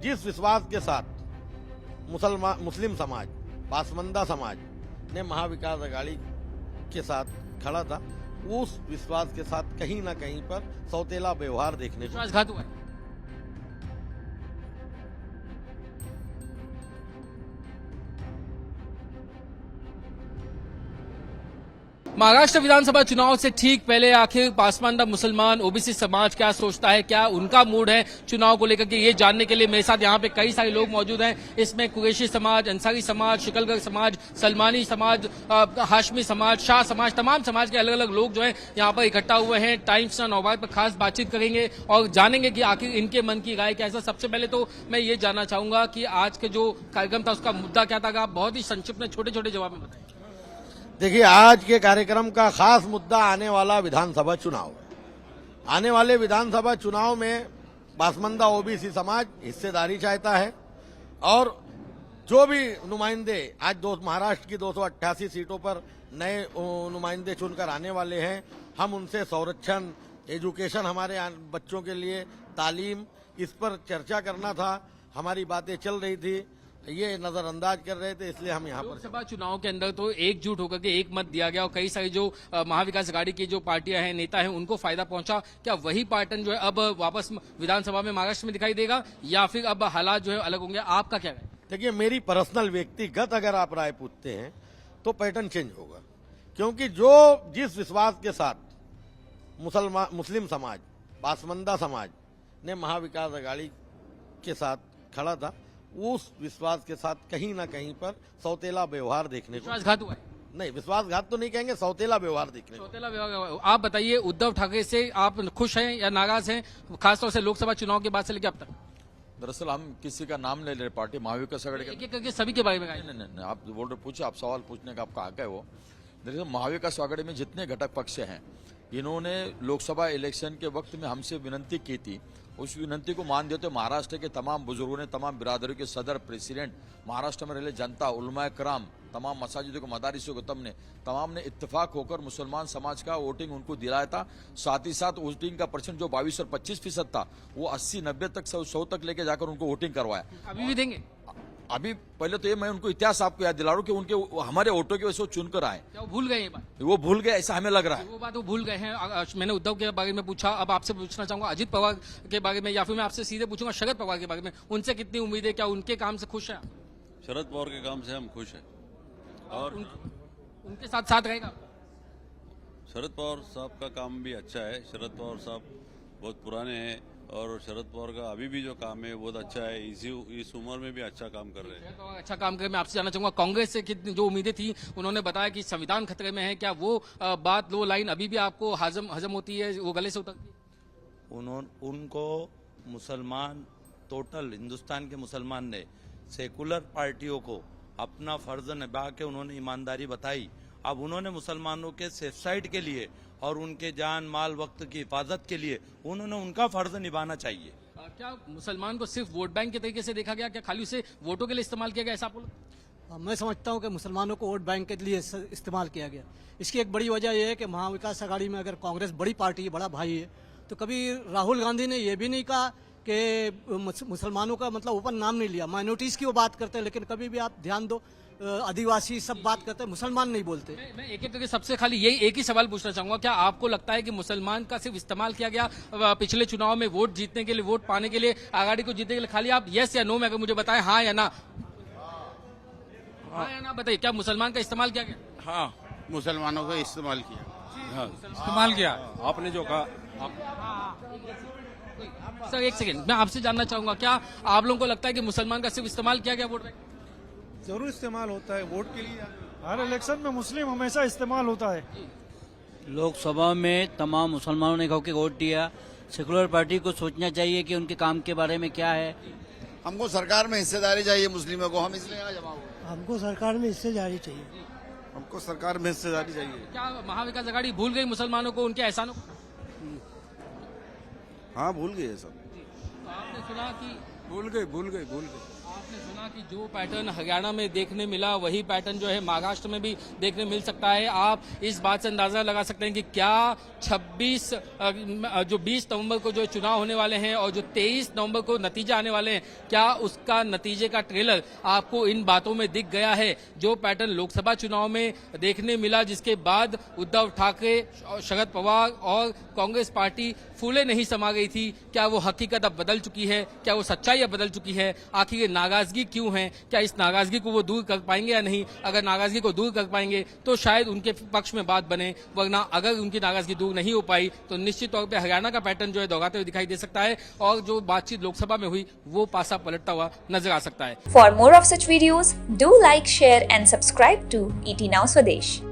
जिस विश्वास के साथ मुस्लिम समाज, पासमंदा समाज ने महाविकास अघाड़ी के साथ खड़ा था, उस विश्वास के साथ कहीं ना कहीं पर सौतेला व्यवहार देखने को विश्वासघात हुआ है। महाराष्ट्र विधानसभा चुनाव से ठीक पहले आखिर पासमानदा मुसलमान ओबीसी समाज क्या सोचता है, क्या उनका मूड है चुनाव को लेकर के, ये जानने के लिए मेरे साथ यहाँ पे कई सारे लोग मौजूद हैं। इसमें कुरैशी समाज, अंसारी समाज, शिकलगर समाज, सलमानी समाज, हाशमी समाज, शाह समाज, तमाम समाज के अलग अलग लोग जो है यहाँ पर इकट्ठा हुए हैं। टाइम्स नौबार पर खास बातचीत करेंगे और जानेंगे कि आखिर इनके मन की राय कैसा। सबसे पहले तो मैं ये जानना चाहूंगा कि आज के जो कार्यक्रम था उसका मुद्दा क्या था, आप बहुत ही संक्षिप्त में छोटे छोटे जवाब में बताएं। देखिए, आज के कार्यक्रम का खास मुद्दा आने वाला विधानसभा चुनाव। आने वाले विधानसभा चुनाव में पासमंदा ओबीसी समाज हिस्सेदारी चाहता है और जो भी नुमाइंदे आज महाराष्ट्र की 288 सीटों पर नए नुमाइंदे चुनकर आने वाले हैं, हम उनसे संरक्षण, एजुकेशन, हमारे बच्चों के लिए तालीम, इस पर चर्चा करना था। हमारी बातें चल रही थी, ये नजरअंदाज कर रहे थे, इसलिए हम यहाँ पर। लोकसभा चुनाव के अंदर तो एकजुट होकर के एक मत दिया गया और कई सारी जो महाविकास अघाड़ी की जो पार्टियां हैं, नेता हैं, उनको फायदा पहुंचा। क्या वही पैटर्न जो है अब वापस विधानसभा में महाराष्ट्र में दिखाई देगा या फिर अब हालात जो है अलग होंगे? आपका क्या है? देखिए, मेरी पर्सनल व्यक्तिगत अगर आप राय पूछते हैं तो पैटर्न चेंज होगा, क्योंकि जिस विश्वास के साथ मुस्लिम समाज, पासमंदा समाज ने महाविकास अघाड़ी के साथ खड़ा था, उस विश्वास के साथ कहीं ना कहीं पर सौतेला व्यवहार देखने को। विश्वासघात हुआ है? नहीं, विश्वासघात तो नहीं कहेंगे, सौतेला व्यवहार देखने को। सौतेला व्यवहार। आप बताइए, उद्धव ठाकरे से आप खुश हैं या नाराज हैं, खासतौर से लोकसभा चुनाव के बाद से लेकर अब तक? दरअसल हम किसी का नाम ले रहे, पार्टी महाविकास आघाड़ी का एक एक करके सभी के बारे में नहीं, आप बोल रहे, पूछे, आप सवाल पूछने का आपका हक है वो। दरअसल महाविकास आघाड़ी में जितने घटक पक्ष हैं, इन्होंने लोकसभा इलेक्शन के वक्त में हमसे विनती की थी। उस विनती को मान देते महाराष्ट्र के तमाम बुजुर्गों ने, तमाम बिरादरियों के सदर, प्रेसिडेंट, महाराष्ट्र में रहे जनता, उलमाए कराम, तमाम मसाजिदों को, मदारिसों को, तमाम ने इत्तेफाक होकर मुसलमान समाज का वोटिंग उनको दिलाया था। साथ ही साथ वोटिंग का परसेंट जो 22 और 25% था, वो 80-90 तक 100 तक लेके जाकर उनको वोटिंग करवाया। अभी भी देंगे? अभी पहले तो ये मैं उनको इतिहास आपको याद दिला रहा हूँ कि उनके हमारे वोटों की वजह से वो चुनकर आए। क्या वो भूल गए ये बात? वो भूल गए ऐसा हमें लग रहा है। वो बात वो भूल गए हैं। मैंने उद्धव के बारे में पूछा, अब आपसे पूछना चाहूंगा अजित पवार के बारे में, या फिर मैं आपसे सीधे पूछूंगा शरद पवार के बारे में। उनसे कितनी उम्मीद है, क्या उनके काम से खुश हैं? शरद पवार के काम से हम खुश हैं और उनके साथ साथ रहेगा। शरद पवार साहब का काम भी अच्छा है। शरद पवार साहब बहुत पुराने हैं और शरद पवार का अभी भी जो काम है बहुत अच्छा है। इस उम्र में भी अच्छा काम कर रहे हैं। अच्छा काम कर। मैं आपसे जानना चाहूंगा, कांग्रेस से कितनी जो उम्मीदें थी, उन्होंने बताया कि संविधान खतरे में है, क्या वो बात, वो लाइन अभी भी आपको हजम होती है, वो गले से उतरती है? उनको मुसलमान, टोटल हिंदुस्तान के मुसलमान ने सेकुलर पार्टियों को अपना फर्ज निभा के उन्होंने ईमानदारी बताई। अब उन्होंने मुसलमानों के सेफ साइड के लिए और उनके जान माल वक्त की हिफाजत के लिए उन्होंने उनका फर्ज निभाना चाहिए। क्या मुसलमान को सिर्फ वोट बैंक के तरीके से देखा गया, क्या खाली उसे वोटों के लिए इस्तेमाल किया गया, ऐसा आप बोलो? मैं समझता हूं कि मुसलमानों को वोट बैंक के लिए इस्तेमाल किया गया। इसकी एक बड़ी वजह यह है कि महाविकास अघाड़ी में अगर कांग्रेस बड़ी पार्टी है, बड़ा भाई है, तो कभी राहुल गांधी ने यह भी नहीं कहा कि मुसलमानों का मतलब ऊपर नाम नहीं लिया। माइनॉरिटीज की वो बात करते हैं, लेकिन कभी भी आप ध्यान दो, आदिवासी सब बात करते हैं, मुसलमान नहीं बोलते। मैं एक एक करके सबसे खाली यही एक ही सवाल पूछना चाहूंगा, क्या आपको लगता है कि मुसलमान का सिर्फ इस्तेमाल किया गया पिछले चुनाव में वोट जीतने के लिए, वोट पाने के लिए, आघाड़ी को जीतने के लिए? खाली आप यस या नो में अगर मुझे बताएं, हाँ या ना, हाँ या ना बताइए, क्या मुसलमान का इस्तेमाल किया गया? हाँ, मुसलमानों का इस्तेमाल किया। हाँ, इस्तेमाल किया आपने जो कहा। सर एक सेकंड, मैं आपसे जानना चाहूंगा, क्या आप लोगों को लगता है कि मुसलमान का सिर्फ इस्तेमाल किया गया वोट बैंक? जरूर इस्तेमाल होता है वोट के लिए। हर इलेक्शन में मुस्लिम हमेशा इस्तेमाल होता है। लोकसभा में तमाम मुसलमानों ने होकर वोट दिया। सेकुलर पार्टी को सोचना चाहिए कि उनके काम के बारे में क्या है। हमको सरकार में हिस्सेदारी चाहिए मुस्लिमों को, हम इसलिए यहाँ जमा हुए। हमको सरकार में हिस्सेदारी चाहिए। हमको सरकार में हिस्सेदारी चाहिए। क्या महाविकास अघाड़ी भूल गई मुसलमानों को, उनके एहसानों को? हाँ, भूल गए सब। तो आपने सुना कि भूल गए आपने सुना कि जो पैटर्न हरियाणा में देखने मिला वही पैटर्न जो है महाराष्ट्र में भी देखने मिल सकता है। आप इस बात से अंदाजा लगा सकते हैं कि क्या 20 नवंबर को जो चुनाव होने वाले हैं और जो 23 नवंबर को नतीजे आने वाले हैं, क्या उसका नतीजे का ट्रेलर आपको इन बातों में दिख गया है? जो पैटर्न लोकसभा चुनाव में देखने मिला, जिसके बाद उद्धव ठाकरे, शरद पवार और कांग्रेस पार्टी फूले नहीं समा गई थी, क्या वो हकीकत अब बदल चुकी है? क्या वो सच्चाई अब बदल चुकी है? आखिर ये नाराजगी क्यों है? क्या इस नाराजगी को वो दूर कर पाएंगे या नहीं? अगर नाराजगी को दूर कर पाएंगे तो शायद उनके पक्ष में बात बने, वरना अगर उनकी नाराजगी दूर नहीं हो पाई तो निश्चित तौर पे हरियाणा का पैटर्न जो है दोहराते हुए दिखाई दे सकता है और जो बातचीत लोकसभा में हुई वो पासा पलटता हुआ नजर आ सकता है। For more of such videos, do like, share and subscribe to ET Now Swadesh.